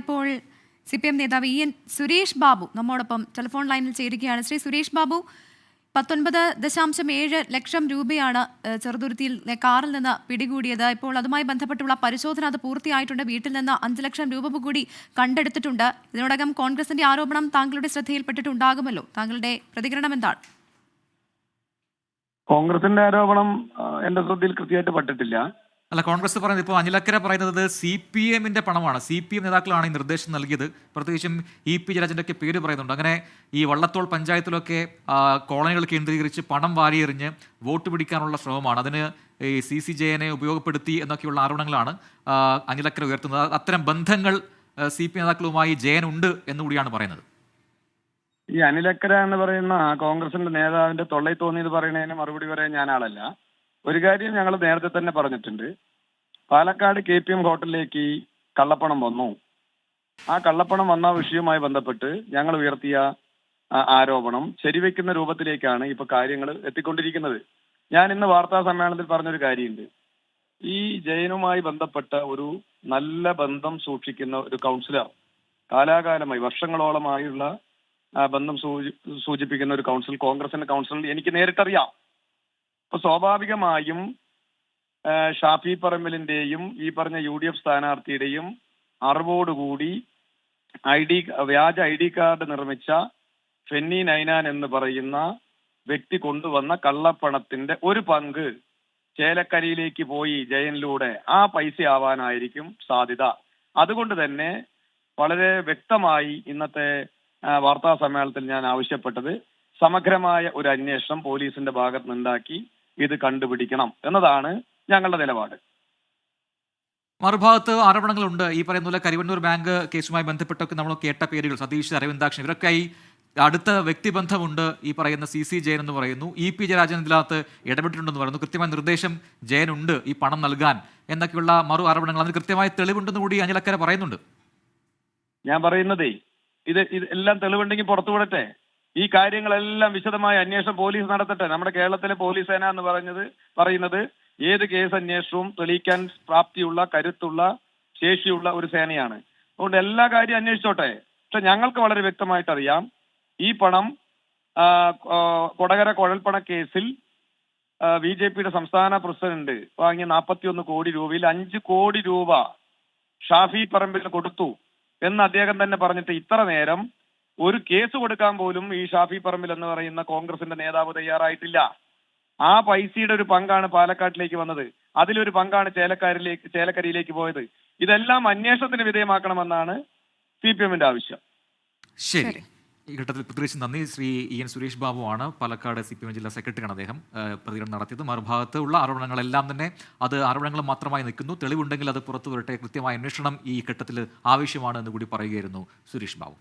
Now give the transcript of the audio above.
ഇപ്പോൾ CPM നേതാവ് EN Suresh Babu നമ്മോടൊപ്പം ടെലിഫോൺ ലൈനിൽ ചേരുകയാണ്. ശ്രീ സുരേഷ് ബാബു, 19.7 ലക്ഷം രൂപയാണ് ചെറുതുരുത്തിയിൽ കാറിൽ നിന്ന് പിടികൂടിയത്. ഇപ്പോൾ അതുമായി ബന്ധപ്പെട്ടുള്ള പരിശോധന അത് പൂർത്തിയായിട്ടുണ്ട്. വീട്ടിൽ നിന്ന് 5 ലക്ഷം രൂപ കൂടി കണ്ടെടുത്തിട്ടുണ്ട്. ഇതിനോടകം കോൺഗ്രസിന്റെ ആരോപണം താങ്കളുടെ ശ്രദ്ധയിൽപ്പെട്ടിട്ടുണ്ടാകുമല്ലോ. താങ്കളുടെ പ്രതികരണം എന്താണ്? കോൺഗ്രസിന്റെ ആരോപണം എന്റെ ശ്രദ്ധയിൽ കൃത്യമായിട്ട് പെട്ടിട്ടില്ല. അല്ല, കോൺഗ്രസ് പറയുന്നത് ഇപ്പോൾ അനിലക്കര പറയുന്നത് CPM പണമാണ്. CPM നേതാക്കളാണ് ഈ നിർദ്ദേശം നൽകിയത്. പ്രത്യേകിച്ചും EP ജയരാജന്റെ ഒക്കെ പേര് പറയുന്നുണ്ട്. അങ്ങനെ ഈ വള്ളത്തോൾ പഞ്ചായത്തിലൊക്കെ കോളനികൾ കേന്ദ്രീകരിച്ച് പണം വാരിയെറിഞ്ഞ് വോട്ട് പിടിക്കാനുള്ള ശ്രമമാണ്. അതിന് ഈ CCJനെ ഉപയോഗപ്പെടുത്തി എന്നൊക്കെയുള്ള ആരോപണങ്ങളാണ് അനിലക്കര ഉയർത്തുന്നത്. അത്തരം ബന്ധങ്ങൾ CPM നേതാക്കളുമായി ജയൻ ഉണ്ട് എന്നുകൂടിയാണ് പറയുന്നത്. ഈ അനിലക്കര എന്ന് പറയുന്ന കോൺഗ്രസിന്റെ നേതാവിന്റെ തൊള്ളയിൽ തോന്നിയത് പറയുന്നതിന് മറുപടി പറയാൻ ഞാൻ ആളല്ല. ഒരു കാര്യം ഞങ്ങൾ നേരത്തെ തന്നെ പറഞ്ഞിട്ടുണ്ട്. പാലക്കാട് KPM ഹോട്ടലിലേക്ക് കള്ളപ്പണം വന്നു. ആ കള്ളപ്പണം വന്ന വിഷയവുമായി ബന്ധപ്പെട്ട് ഞങ്ങൾ ഉയർത്തിയ ആരോപണം ശരിവെക്കുന്ന രൂപത്തിലേക്കാണ് ഇപ്പൊ കാര്യങ്ങൾ എത്തിക്കൊണ്ടിരിക്കുന്നത്. ഞാൻ ഇന്ന് വാർത്താ സമ്മേളനത്തിൽ പറഞ്ഞൊരു കാര്യമുണ്ട്. ഈ ജയനുമായി ബന്ധപ്പെട്ട ഒരു നല്ല ബന്ധം സൂക്ഷിക്കുന്ന ഒരു കൗൺസിലർ, കാലാകാലമായി വർഷങ്ങളോളമായുള്ള ബന്ധം സൂചിപ്പിക്കുന്ന ഒരു കൗൺസിൽ, കോൺഗ്രസിന്റെ കൗൺസിലിൽ എനിക്ക് നേരിട്ടറിയാം. അപ്പൊ സ്വാഭാവികമായും ഷാഫി പറമ്പിലിന്റെയും ഈ പറഞ്ഞ UDF സ്ഥാനാർത്ഥിയുടെയും അറിവോടുകൂടി വ്യാജ ID കാർഡ് നിർമ്മിച്ച ഫെന്നി നൈനാൻ എന്ന് പറയുന്ന വ്യക്തി കൊണ്ടുവന്ന കള്ളപ്പണത്തിന്റെ ഒരു പങ്ക് ചേലക്കരയിലേക്ക് പോയി ജയനിലൂടെ ആ പൈസ ആവാനായിരിക്കും സാധ്യത. അതുകൊണ്ട് തന്നെ വളരെ വ്യക്തമായി ഇന്നത്തെ വാർത്താ സമ്മേളനത്തിൽ ഞാൻ ആവശ്യപ്പെട്ടത് സമഗ്രമായ ഒരു അന്വേഷണം പോലീസിന്റെ ഭാഗത്ത് നിന്നുണ്ടാക്കി ഇത് കണ്ടുപിടിക്കണം എന്നതാണ് ഞങ്ങളുടെ നിലപാട്. മറുഭാഗത്ത് ആരോപണങ്ങളുണ്ട്. ഈ പറയുന്ന പോലെ കരിവണ്ണൂർ ബാങ്ക് കേസുമായി ബന്ധപ്പെട്ടൊക്കെ നമ്മൾ കേട്ട പേരുകൾ സതീഷ്, അരവിന്ദാക്ഷൻ, ഇവരൊക്കെ ഈ അടുത്ത വ്യക്തിബന്ധമുണ്ട്. ഈ പറയുന്ന CC ജയൻ എന്ന് പറയുന്നു. EP ജയരാജൻ ഇതിനകത്ത് ഇടപെട്ടിട്ടുണ്ടെന്ന് പറയുന്നു. കൃത്യമായ നിർദ്ദേശം ജയനുണ്ട് ഈ പണം നൽകാൻ എന്നൊക്കെയുള്ള മറു ആരോപണങ്ങൾ, അതിന് കൃത്യമായ തെളിവുണ്ടെന്ന് കൂടി അനിലക്കര പറയുന്നുണ്ട്. ഞാൻ പറയുന്നതേ ഇത് എല്ലാം തെളിവുണ്ടെങ്കിൽ പുറത്തു വിടട്ടെ. ഈ കാര്യങ്ങളെല്ലാം വിശദമായ അന്വേഷണം പോലീസ് നടത്തട്ടെ. നമ്മുടെ കേരളത്തിലെ പോലീസ് സേന എന്ന് പറയുന്നത് ഏത് കേസ് അന്വേഷണവും തെളിയിക്കാൻ പ്രാപ്തിയുള്ള, കരുത്തുള്ള, ശേഷിയുള്ള ഒരു സേനയാണ്. അതുകൊണ്ട് എല്ലാ കാര്യവും അന്വേഷിച്ചോട്ടെ. പക്ഷെ ഞങ്ങൾക്ക് വളരെ വ്യക്തമായിട്ട് അറിയാം, ഈ പണം കൊടകര കുഴൽപ്പണ കേസിൽ BJPയുടെ സംസ്ഥാന പ്രസിഡന്റ് വാങ്ങിയ 41 കോടി രൂപയിൽ 5 കോടി രൂപ ഷാഫി പറമ്പിൽ കൊടുത്തു എന്ന് അദ്ദേഹം തന്നെ പറഞ്ഞിട്ട് ഇത്ര നേരം ഒരു കേസ് കൊടുക്കാൻ പോലും ഈ ഷാഫി പറമ്പിൽ എന്ന് പറയുന്ന കോൺഗ്രസിന്റെ നേതാവ് തയ്യാറായിട്ടില്ല. ആ പൈസയുടെ ഒരു പങ്കാണ് പാലക്കാട്ടിലേക്ക് വന്നത്. അതിലൊരു പങ്കാണ് ചേലക്കരയിലേക്ക് പോയത്. ഇതെല്ലാം അന്വേഷണത്തിന് വിധേയമാക്കണമെന്നാണ് CPMന്റെ ആവശ്യം. ശരി, ഈ ഘട്ടത്തിൽ പ്രത്യേകിച്ച് നന്ദി. ശ്രീ EN സുരേഷ് ബാബു ആണ്, പാലക്കാട് CPM ജില്ലാ സെക്രട്ടറിയാണ്. അദ്ദേഹം പ്രതികരണം നടത്തിയത്. മറുഭാഗത്ത് ഉള്ള ആരോപണങ്ങളെല്ലാം തന്നെ അത് ആരോപണങ്ങൾ മാത്രമായി നിൽക്കുന്നു. തെളിവുണ്ടെങ്കിൽ അത് പുറത്തു വരട്ടെ. കൃത്യമായ അന്വേഷണം ഈ ഘട്ടത്തിൽ ആവശ്യമാണ് എന്ന് കൂടി പറയുകയായിരുന്നു സുരേഷ് ബാബു.